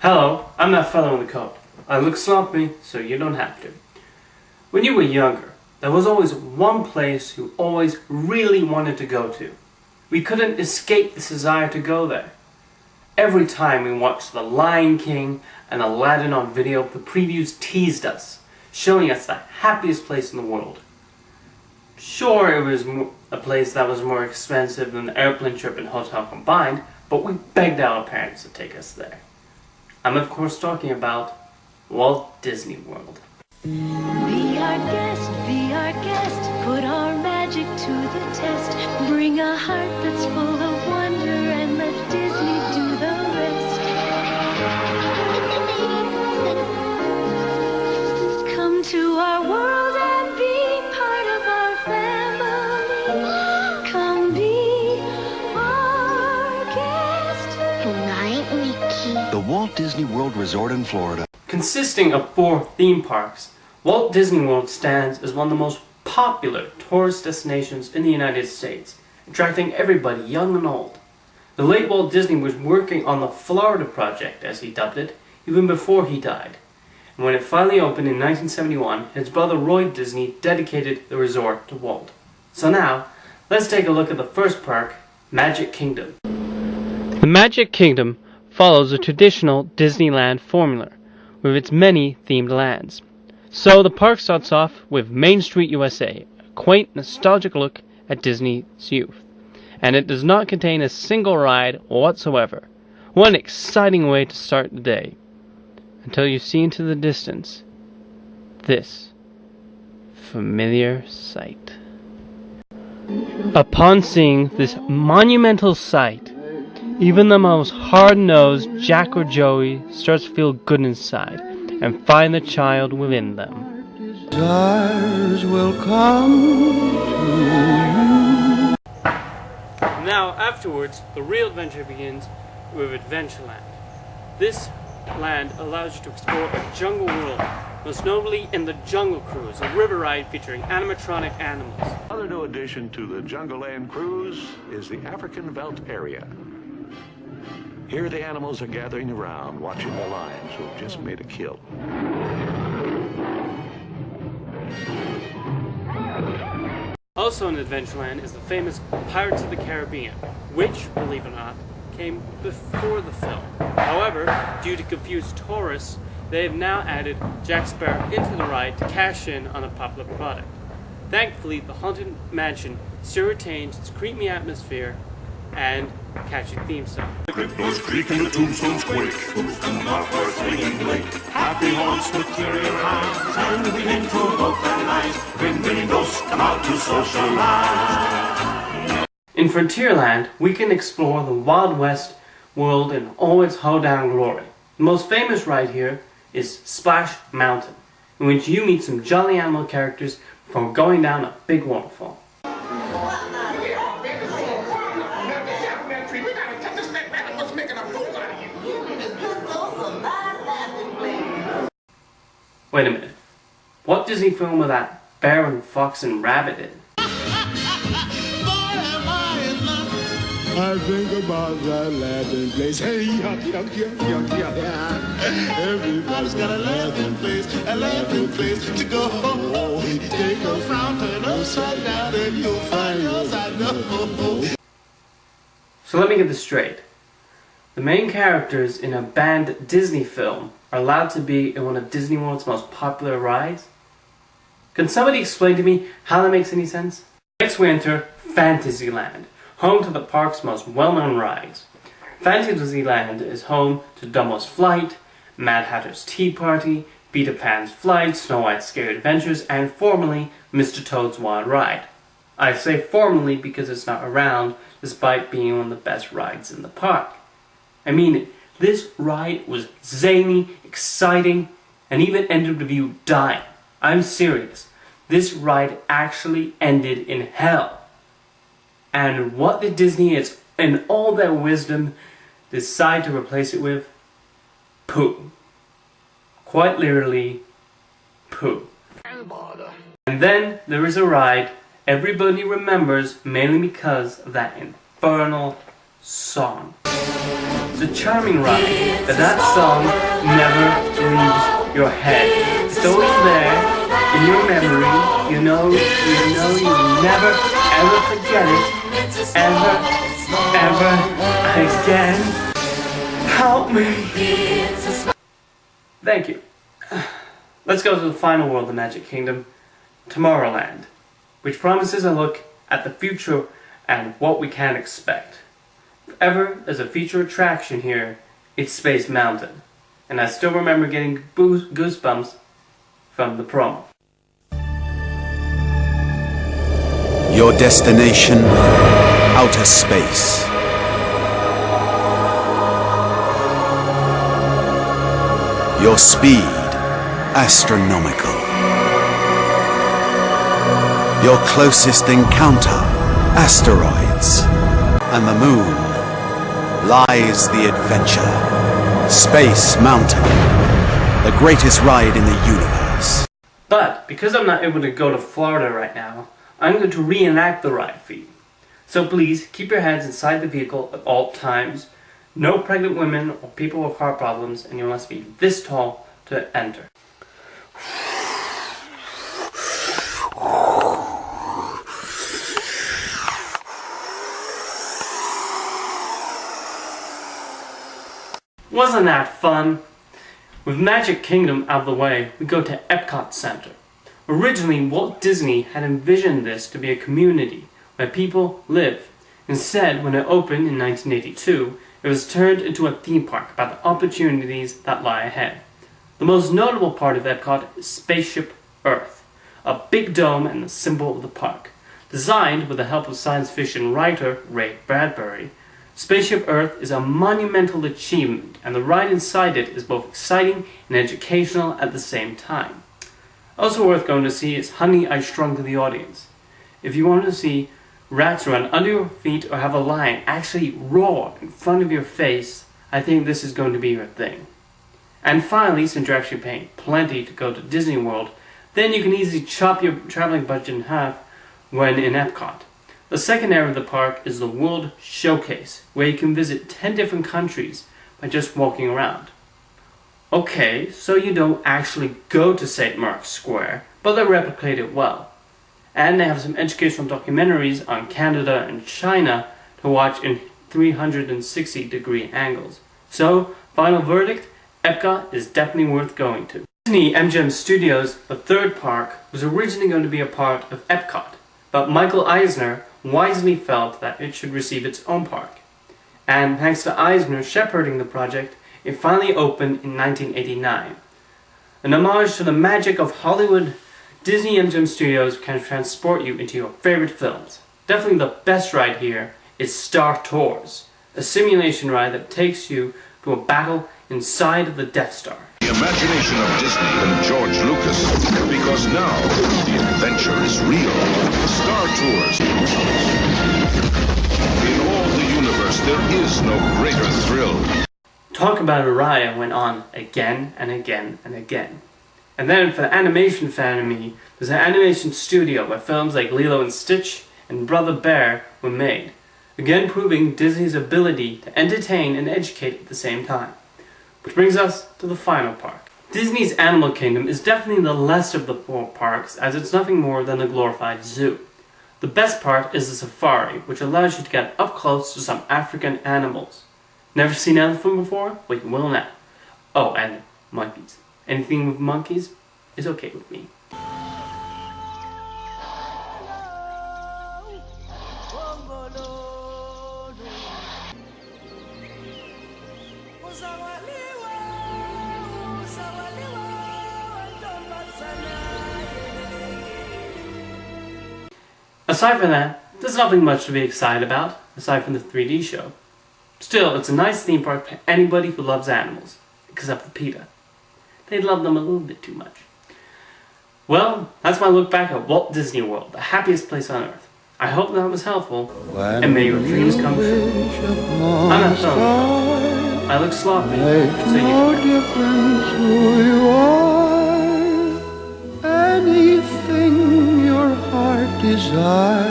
Hello, I'm that fellow in the coat. I look sloppy, so you don't have to. When you were younger, there was always one place you always really wanted to go to. We couldn't escape this desire to go there. Every time we watched The Lion King and Aladdin on video, the previews teased us, showing us the happiest place in the world. Sure, it was a place that was more expensive than the airplane trip and hotel combined, but we begged our parents to take us there. I'm of course talking about Walt Disney World. Be our guest, put our magic to the test. Bring a heart that's full of wonder and let Disney do the rest. Come to our world and be part of our family. Come be our guest. Good night, Mickey. The Walt Disney World Resort in Florida. Consisting of 4 theme parks, Walt Disney World stands as one of the most popular tourist destinations in the United States, attracting everybody, young and old. The late Walt Disney was working on the Florida Project, as he dubbed it, even before he died. And when it finally opened in 1971, his brother Roy Disney dedicated the resort to Walt. So now, let's take a look at the first park, Magic Kingdom. The Magic Kingdom follows a traditional Disneyland formula, with its many themed lands. So the park starts off with Main Street USA, a quaint, nostalgic look at Disney's youth. And it does not contain a single ride whatsoever. What an exciting way to start the day. Until you see into the distance this familiar sight. Upon seeing this monumental sight, even the most hard-nosed Jack or Joey starts to feel good inside and find the child within them. Stars will come to you. Now, afterwards, the real adventure begins with Adventureland. This land allows you to explore a jungle world, most notably in the Jungle Cruise, a river ride featuring animatronic animals. Another new addition to the Jungle Land Cruise is the African Veldt area. Here the animals are gathering around, watching the lions who have just made a kill. Also in Adventureland is the famous Pirates of the Caribbean, which, believe it or not, came before the film. However, due to confused tourists, they have now added Jack Sparrow into the ride to cash in on a popular product. Thankfully, the Haunted Mansion still retains its creepy atmosphere and catchy theme song. The cryptos creak and the tombstones quake. Come out for a swinging blade. Happy haunts to carry around. Turn the in to evoke the night. Grinning ghosts come out to socialize. In Frontierland, we can explore the Wild West world in all its hoedown glory. The most famous ride here is Splash Mountain, in which you meet some jolly animal characters before going down a big waterfall. Wait a minute. What Disney film was that bear and fox and rabbit in? I think about that laughing place. Hey, yuck, yuck, yuck, yuck, yuck, yeah. Everybody's got a laughing place to go. Take a fountain upside down and you'll find yours, I know. So let me get this straight. The main characters in a banned Disney film are allowed to be in one of Disney World's most popular rides? Can somebody explain to me how that makes any sense? Next we enter Fantasyland, home to the park's most well-known rides. Fantasyland is home to Dumbo's Flight, Mad Hatter's Tea Party, Peter Pan's Flight, Snow White's Scary Adventures, and formerly Mr. Toad's Wild Ride. I say formerly because it's not around, despite being one of the best rides in the park. I mean, this ride was zany, exciting, and even ended with you dying. I'm serious. This ride actually ended in hell. And what did Disney, in all their wisdom, decide to replace it with? Poo. Quite literally, poo. And then there is a ride everybody remembers mainly because of that infernal song. It's a charming ride, but that song never leaves your head. It's always there in your memory. You know you never ever forget it. Ever again. Help me. Thank you. Let's go to the final world of the Magic Kingdom, Tomorrowland, which promises a look at the future and what we can expect. If ever there's a feature attraction here, it's Space Mountain. And I still remember getting goosebumps from the promo. Your destination, outer space. Your speed, astronomical. Your closest encounter, asteroids. And the moon lies the adventure. Space Mountain, the greatest ride in the universe. But because I'm not able to go to Florida right now, I'm going to reenact the ride for you. So please keep your heads inside the vehicle at all times. No pregnant women or people with heart problems, and you must be this tall to enter. Wasn't that fun? With Magic Kingdom out of the way, we go to Epcot Centre. Originally, Walt Disney had envisioned this to be a community where people live. Instead, when it opened in 1982, it was turned into a theme park about the opportunities that lie ahead. The most notable part of Epcot is Spaceship Earth, a big dome and the symbol of the park. Designed with the help of science fiction writer Ray Bradbury, Spaceship Earth is a monumental achievement, and the ride inside it is both exciting and educational at the same time. Also worth going to see is Honey, I Shrunk the Audience. If you want to see rats run under your feet or have a lion actually roar in front of your face, I think this is going to be your thing. And finally, since you're actually paying plenty to go to Disney World, then you can easily chop your traveling budget in half when in Epcot. The second area of the park is the World Showcase, where you can visit 10 different countries by just walking around. Okay, so you don't actually go to St. Mark's Square, but they replicate it well. And they have some educational documentaries on Canada and China to watch in 360-degree angles. So, final verdict, Epcot is definitely worth going to. Disney MGM Studios, the third park, was originally going to be a part of Epcot, but Michael Eisner wisely felt that it should receive its own park. And thanks to Eisner shepherding the project, it finally opened in 1989. An homage to the magic of Hollywood, Disney MGM Studios can transport you into your favorite films. Definitely the best ride here is Star Tours, a simulation ride that takes you to a battle inside of the Death Star. The imagination of Disney and George Lucas, because now the adventure is real. Star Tours. In all the universe, there is no greater thrill. Talk about a ride that went on again and again and again. And then for the animation fan of me, there's an animation studio where films like Lilo and Stitch and Brother Bear were made. Again proving Disney's ability to entertain and educate at the same time. Which brings us to the final park. Disney's Animal Kingdom is definitely the less of the four parks, as it's nothing more than a glorified zoo. The best part is the safari, which allows you to get up close to some African animals. Never seen an elephant before? Well, you will now. Oh, and monkeys. Anything with monkeys is okay with me. Aside from that, there's nothing much to be excited about, aside from the 3D show. Still, it's a nice theme park for anybody who loves animals, except for PETA. They love them a little bit too much. Well, that's my look back at Walt Disney World, the happiest place on earth. I hope that was helpful, and may your dreams come true. I'm not telling you. I look sloppy, so you can. Anything your heart desires.